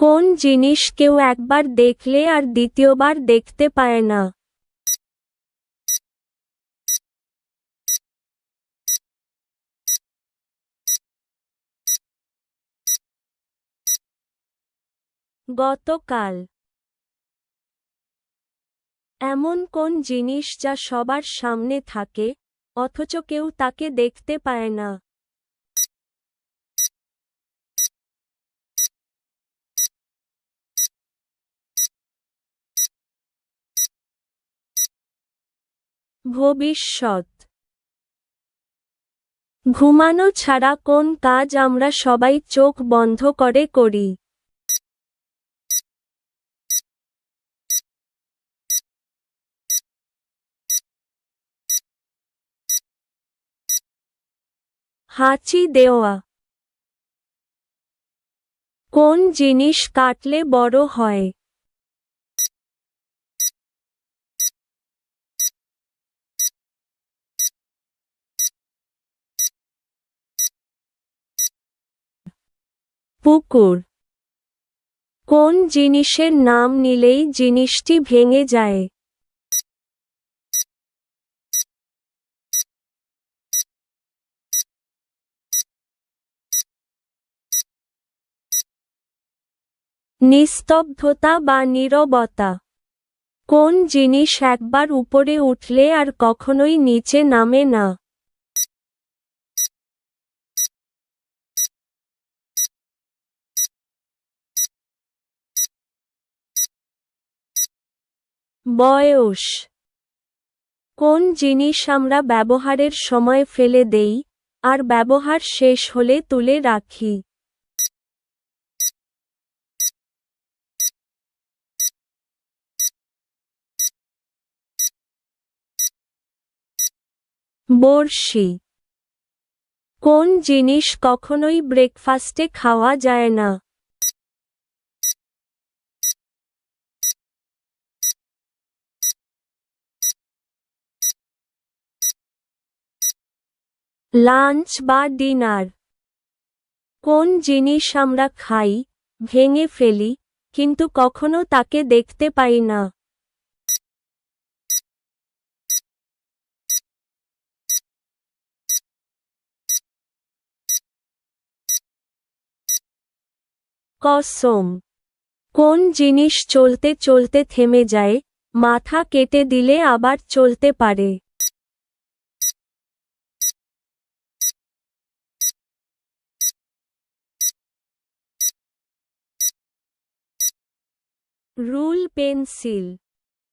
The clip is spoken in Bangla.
কোন জিনিস কেউ একবার দেখলে আর দ্বিতীয়বার দেখতে পায় না? গতকাল। এমন কোন জিনিস যা সবার সামনে থাকে, অথচ কেউ তাকে দেখতে পায় না? ভবিষ্যৎ। ঘুমানো ছাড়া কোন কাজ আমরা সবাই চোখ বন্ধ করে করি? হাঁচি দেওয়া। কোন জিনিস কাটলে বড় হয়? পুকুর। কোন জিনিসের নাম নিলেই জিনিসটি ভেঙে যায়? নিস্তব্ধতা বা নীরবতা। কোন জিনিস একবার উপরে উঠলে আর কখনোই নিচে নামে না? বয়স। কোন জিনিস আমরা ব্যবহারের সময় ফেলে দেই, আর ব্যবহার শেষ হলে তুলে রাখি? বড়শি। কোন জিনিস কখনোই ব্রেকফাস্টে খাওয়া যায় না? লাঞ্চ বা ডিনার। কোন জিনিস আমরা খাই, ভেঙে ফেলি, কিন্তু কখনো তাকে দেখতে পাই না? কসম। কোন জিনিস চলতে চলতে থেমে যায়, মাথা কেটে দিলে আবার চলতে পারে? Rule pencil.